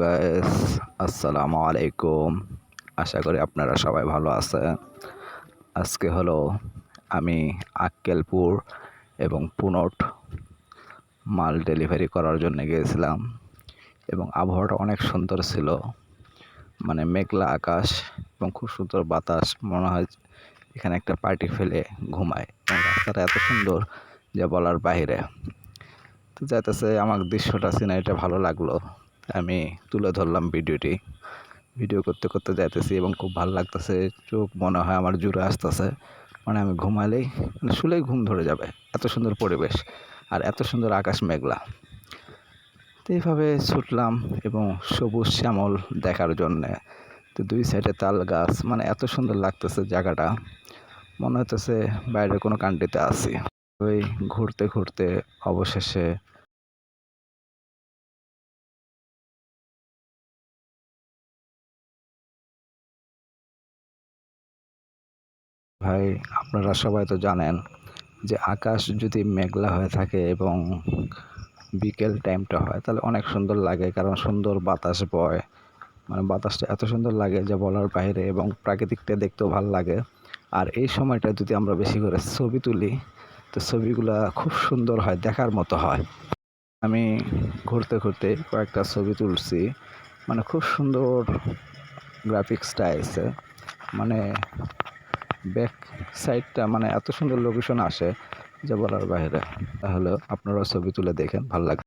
Guys, আসসালামু আলাইকুম। আশা করি আপনারা সবাই ভালো আছেন। আজকে হলো আমি আক্কেলপুর এবং পুনট মাল ডেলিভারি করার জন্য গিয়েছিলাম এবং আবহাওয়াটা অনেক সুন্দর ছিল। মানে মেঘলা আকাশ এবং খুব সুন্দর বাতাস, মনে হয় এখানে একটা পার্টি ফেলে ঘুমায়। এবং রাস্তাটা এত সুন্দর যে বলার বাইরে। তো যাইতেছে আমার দৃশ্যটা, সিনারিটা ভালো লাগলো, আমি তুলে ধরলাম ভিডিও করতে করতে যাইতেছি এবং খুব ভালো লাগতেছে। চোখ মনে হয় আমার জুড়ে আসতেছে, মানে আমি ঘুমালেই শুলেই ঘুম ধরে যাবে, এত সুন্দর পরিবেশ আর এত সুন্দর আকাশ মেঘলা। তো এইভাবে ছুটলাম এবং সবুজ শ্যামল দেখার জন্যে। তো দুই সাইডে তাল গাছ, মানে এত সুন্দর লাগতেছে জায়গাটা, মনে হইতেছে বাইরের কোনো কান্ট্রিতে আছি। ওই ঘুরতে ঘুরতে অবশেষে ভাই, আপনারা সবাই তো জানেন যে আকাশ যদি মেঘলা হয়ে থাকে এবং বিকেল টাইমটা হয় তাহলে অনেক সুন্দর লাগে, কারণ সুন্দর বাতাস বয়। মানে বাতাসটা এত সুন্দর লাগে যে বলার বাইরে, এবং প্রাকৃতিকটা দেখতেও ভালো লাগে। আর এই সময়টা যদি আমরা বেশি করে ছবি তুলি তো ছবিগুলা খুব সুন্দর হয়, দেখার মতো হয়। আমি ঘুরতে ঘুরতে কয়েকটা ছবি তুলছি, মানে খুব সুন্দর গ্রাফিক্সটা আছে। মানে ব্যাক সাইডটা মানে এত সুন্দর লোকেশন আসে যে বলার বাইরে। তাহলে আপনারা ছবি তুলে দেখেন, ভালো লাগবে।